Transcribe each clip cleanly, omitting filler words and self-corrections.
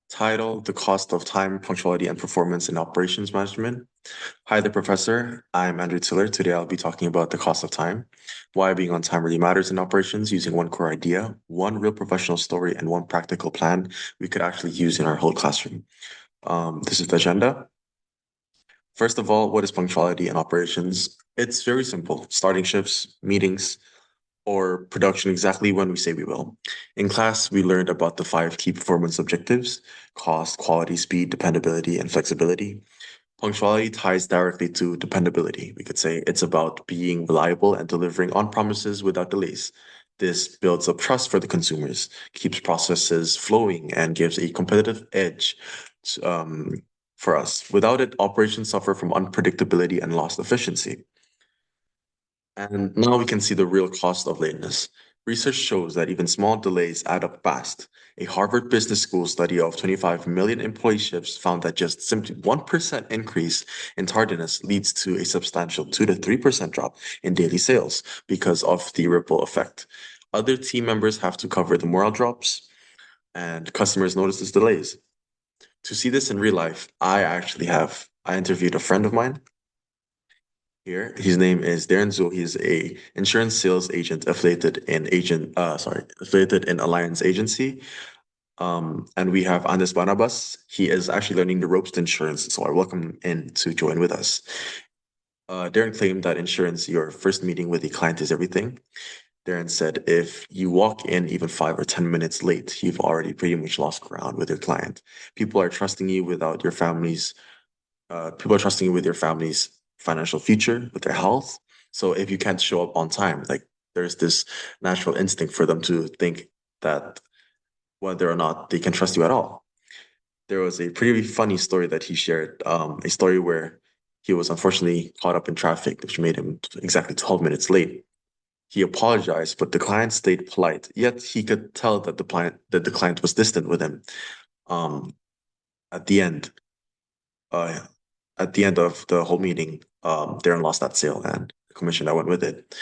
Title: The Cost of Time, Punctuality, and Performance in Operations Management. Hi there, Professor. I'm Andrew Tiller. Today I'll be talking about the cost of time, why being on time really matters in operations, using one core idea, one real professional story, and one practical plan we could actually use in our whole classroom. This is the agenda. First of all, what is punctuality in operations? It's very simple. Starting shifts, meetings, or production exactly when we say we will. In class, we learned about the five key performance objectives: cost, quality, speed, dependability, and flexibility. Punctuality ties directly to dependability. We could say it's about being reliable and delivering on promises without delays. This builds up trust for the consumers, keeps processes flowing, and gives a competitive edge um, for us. Without it, operations suffer from unpredictability and lost efficiency. And now we can see the real cost of lateness. Research shows that even small delays add up fast. A Harvard Business School study of 25 million employee shifts found that just simply 1% increase in tardiness leads to a substantial 2 to 3% drop in daily sales because of the ripple effect. Other team members have to cover the morale drops, and customers notice these delays. To see this in real life, I interviewed a friend of mine here. His name is Darren Zul. He's a insurance sales agent affiliated in Alliance Agency. And we have Andres Barnabas. He is actually learning the ropes to insurance, so I welcome him in to join with us. Darren claimed that insurance, your first meeting with a client is everything. Darren said if you walk in even 5 or 10 minutes late, you've already pretty much lost ground with your client. People are trusting you without your family's People are trusting you with your family's financial future, with their health. So if you can't show up on time, like there's this natural instinct for them to think that whether or not they can trust you at all. There was a pretty funny story that he shared, a story where he was unfortunately caught up in traffic, which made him exactly 12 minutes late. He apologized, but the client stayed polite. Yet he could tell that the client was distant with him. Um, at the end, uh, at the end of the whole meeting, Darren lost that sale and the commission that went with it,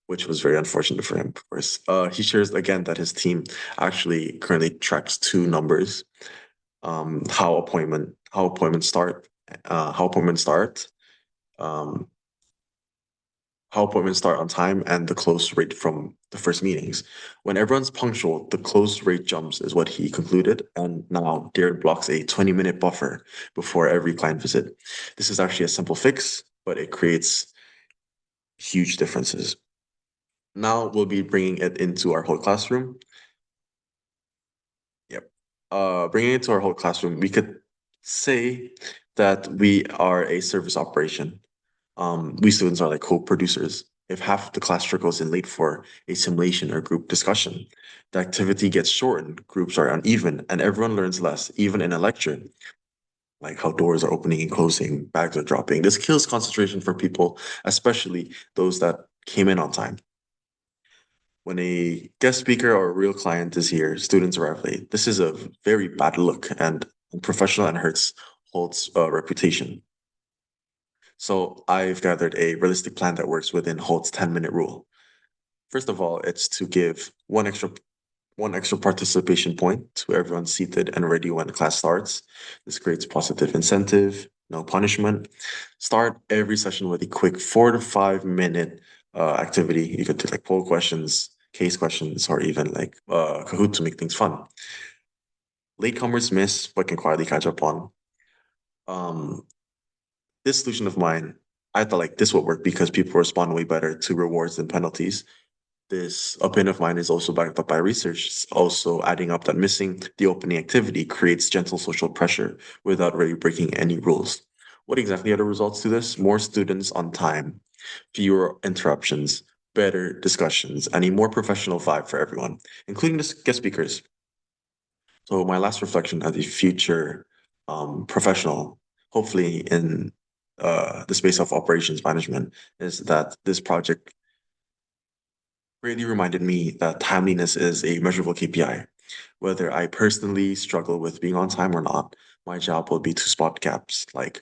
which was very unfortunate for him, of course. He shares again that his team actually currently tracks two numbers: how appointments start, um, how appointments start on time, and the close rate from the first meetings. When everyone's punctual, the close rate jumps, is what he concluded. And now Darren blocks a 20-minute buffer before every client visit. This is actually a simple fix, but it creates huge differences. Now we'll be bringing it into our whole classroom. Yep. Bringing it into our whole classroom, we could say that we are a service operation. We students are like co-producers. If half of the class trickles in late for a simulation or group discussion, the activity gets shortened, groups are uneven, and everyone learns less, even in a lecture, like how doors are opening and closing, bags are dropping. This kills concentration for people, especially those that came in on time. When a guest speaker or a real client is here, students arrive late. This is a very bad look and unprofessional and hurts Holt's reputation. So I've gathered a realistic plan that works within Holt's 10-minute rule. First of all, it's to give one extra participation point to everyone seated and ready when class starts. This creates positive incentive, no punishment. Start every session with a quick 4 to 5 minute activity. You could do like poll questions, case questions, or even like Kahoot to make things fun. Latecomers miss but can quietly catch up on. Um, this solution of mine, I thought like this would work because people respond way better to rewards than penalties. This opinion of mine is also backed up by research. It's also adding up that missing the opening activity creates gentle social pressure without really breaking any rules. What exactly are the results to this? More students on time, fewer interruptions, better discussions, and a more professional vibe for everyone, including the guest speakers. So my last reflection as a future professional, hopefully in the space of operations management, is that this project really reminded me that timeliness is a measurable KPI. Whether I personally struggle with being on time or not, my job will be to spot gaps like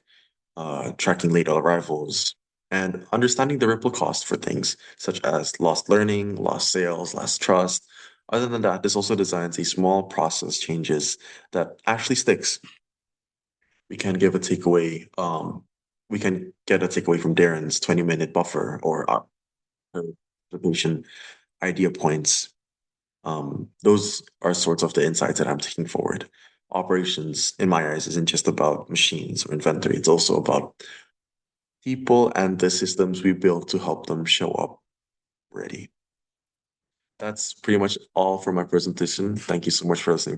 tracking late arrivals and understanding the ripple cost for things such as lost learning, lost sales, lost trust. Other than that, this also designs a small process changes that actually sticks. We can give a takeaway. We can get a takeaway from Darren's 20-minute buffer or our presentation idea points. Those are sorts of the insights that I'm taking forward. Operations, in my eyes, isn't just about machines or inventory. It's also about people and the systems we build to help them show up ready. That's pretty much all for my presentation. Thank you so much for listening.